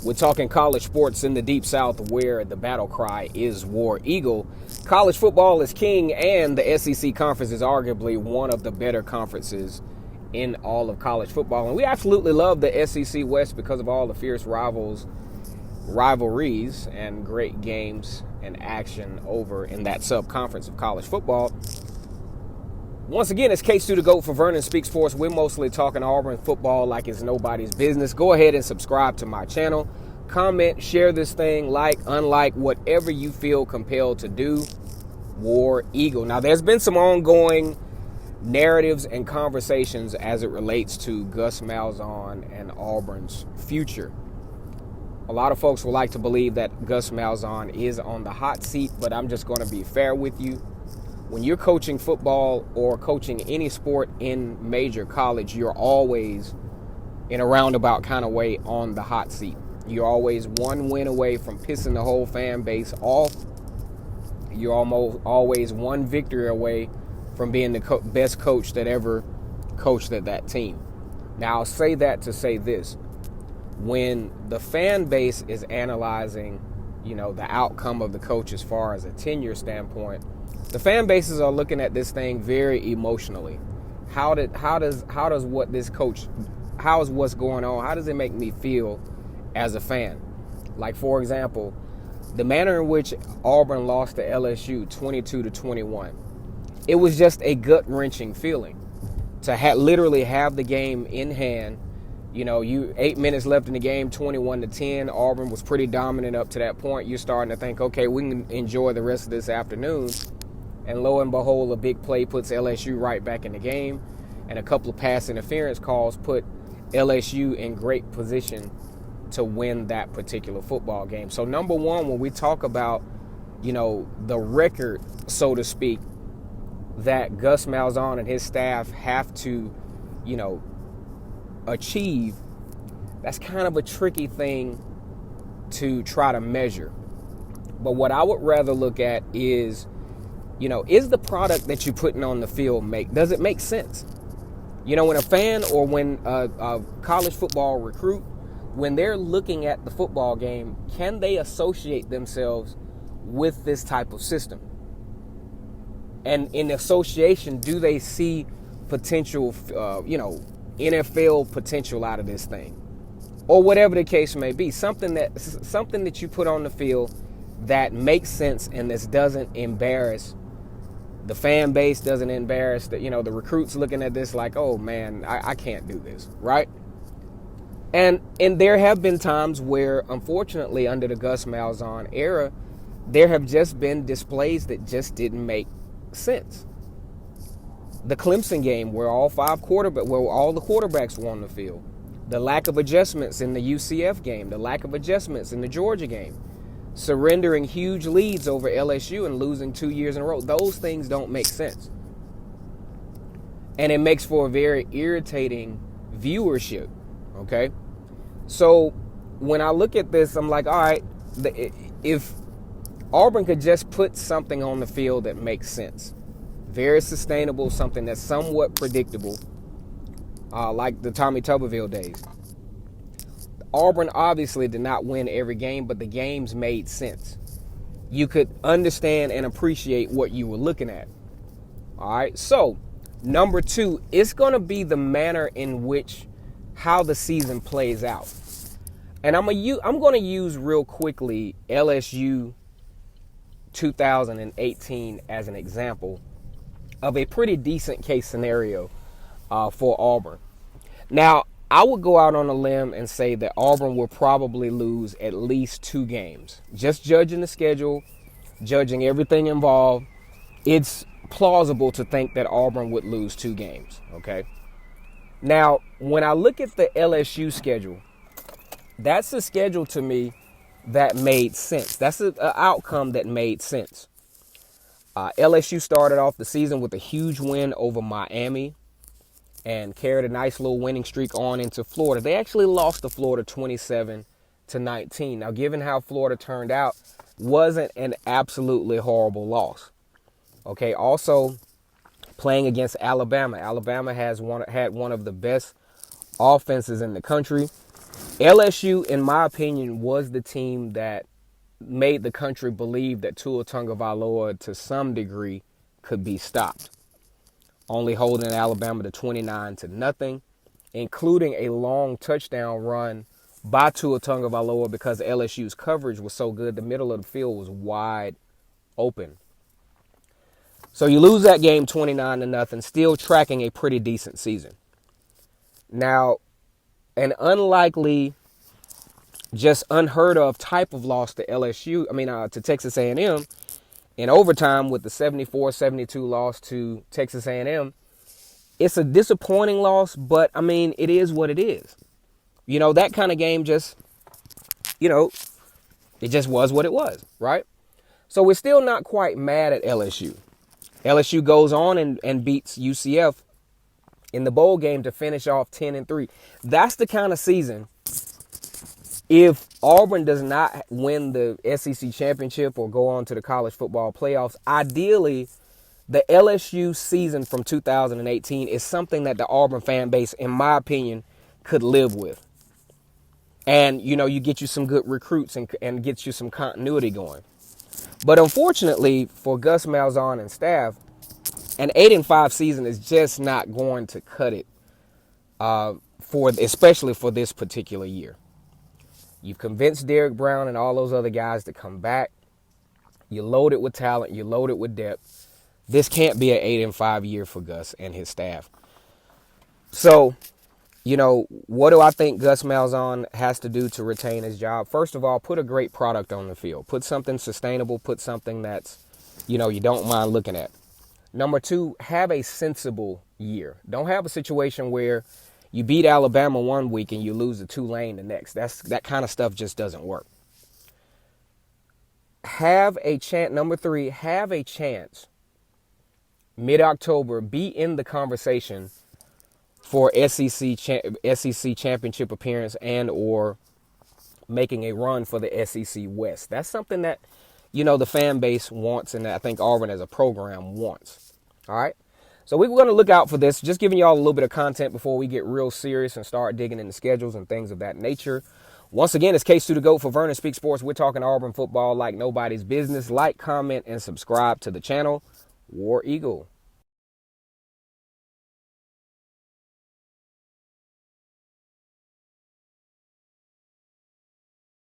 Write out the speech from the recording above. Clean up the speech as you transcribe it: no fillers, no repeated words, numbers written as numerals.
We're talking college sports in the Deep South where the battle cry is War Eagle. College football is king, and the SEC conference is arguably one of the better conferences in all of college football. And we absolutely love the SEC West because of all the fierce rivalries and great games and action over in that sub-conference of college football. Once again, it's K2 the GOAT for Vernon Speaks for us. We're mostly talking Auburn football like it's nobody's business. Go ahead and subscribe to my channel. Comment, share this thing, like, unlike, whatever you feel compelled to do. War Eagle. Now, there's been some ongoing narratives and conversations as it relates to Gus Malzahn and Auburn's future. A lot of folks would like to believe that Gus Malzahn is on the hot seat, but I'm just going to be fair with you. When you're coaching football or coaching any sport in major college, you're always, in a roundabout kind of way, on the hot seat. You're always one win away from pissing the whole fan base off. You're almost always one victory away from being the best coach that ever coached at that team. Now, I'll say that to say this. When the fan base is analyzing, the outcome of the coach as far as a tenure standpoint, the fan bases are looking at this thing very emotionally. How is what's going on? How does it make me feel as a fan? Like, for example, the manner in which Auburn lost to LSU 22-21. It was just a gut-wrenching feeling to literally have the game in hand. 8 minutes left in the game, 21-10. Auburn was pretty dominant up to that point. You're starting to think, okay, we can enjoy the rest of this afternoon. And lo and behold, a big play puts LSU right back in the game. And a couple of pass interference calls put LSU in great position to win that particular football game. So number one, when we talk about, the record, so to speak, that Gus Malzahn and his staff have to, achieve, that's kind of a tricky thing to try to measure. But what I would rather look at is, is the product that you're putting on the field does it make sense? When a fan or when a college football recruit, when they're looking at the football game, can they associate themselves with this type of system? And in association, do they see potential, NFL potential out of this thing? Or whatever the case may be, something that you put on the field that makes sense and this doesn't embarrass the fan base, doesn't embarrass the recruits looking at this like, oh man, I can't do this, right? And there have been times where, unfortunately, under the Gus Malzahn era, there have just been displays that just didn't make sense. The Clemson game, where all the quarterbacks were on the field. The lack of adjustments in the UCF game. The lack of adjustments in the Georgia game. Surrendering huge leads over LSU and losing 2 years in a row. Those things don't make sense. And it makes for a very irritating viewership. Okay? So when I look at this, I'm like, all right, if Auburn could just put something on the field that makes sense, very sustainable, something that's somewhat predictable, like the Tommy Tuberville days. Auburn obviously did not win every game, but the games made sense. You could understand and appreciate what you were looking at. All right, so number two, it's going to be the manner in which how the season plays out. And I'm going to use real quickly LSU 2018 as an example of a pretty decent case scenario for Auburn. Now, I would go out on a limb and say that Auburn will probably lose at least 2 games. Just judging the schedule, judging everything involved, it's plausible to think that Auburn would lose 2 games, okay? Now, when I look at the LSU schedule, that's a schedule to me that made sense. That's an outcome that made sense. LSU started off the season with a huge win over Miami and carried a nice little winning streak on into Florida. They actually lost to Florida 27-19. Now, given how Florida turned out, wasn't an absolutely horrible loss. Okay, also playing against Alabama. Alabama had one of the best offenses in the country. LSU, in my opinion, was the team that made the country believe that Tua Tagovailoa, to some degree, could be stopped. Only holding Alabama to 29-0, including a long touchdown run by Tua Tagovailoa because LSU's coverage was so good. The middle of the field was wide open. So you lose that game 29-0, still tracking a pretty decent season. Now, an unlikely, just unheard of type of loss to to Texas A&M in overtime with the 74-72 loss to Texas A&M. It's a disappointing loss, but I mean, it is what it is. That kind of game just, it just was what it was, right? So we're still not quite mad at LSU. LSU goes on and beats UCF in the bowl game to finish off 10-3. That's the kind of season, if Auburn does not win the SEC championship or go on to the college football playoffs, ideally, the LSU season from 2018 is something that the Auburn fan base, in my opinion, could live with. And, you get you some good recruits and gets you some continuity going. But unfortunately for Gus Malzahn and staff, an 8-5 season is just not going to cut it, especially for this particular year. You've convinced Derrick Brown and all those other guys to come back. You're loaded with talent. You're loaded with depth. This can't be an 8-5 year for Gus and his staff. So, what do I think Gus Malzahn has to do to retain his job? First of all, put a great product on the field. Put something sustainable. Put something that's, you don't mind looking at. Number two, have a sensible year. Don't have a situation where you beat Alabama one week and you lose to Tulane the next. That kind of stuff just doesn't work. Have a chance. Number three, have a chance mid-October, be in the conversation for SEC championship appearance and or making a run for the SEC West. That's something that, the fan base wants and that I think Auburn as a program wants. All right. So we're going to look out for this. Just giving y'all a little bit of content before we get real serious and start digging into schedules and things of that nature. Once again, it's K2 the GOAT for Vernon Speaks Sports. We're talking Auburn football like nobody's business. Like, comment, and subscribe to the channel. War Eagle.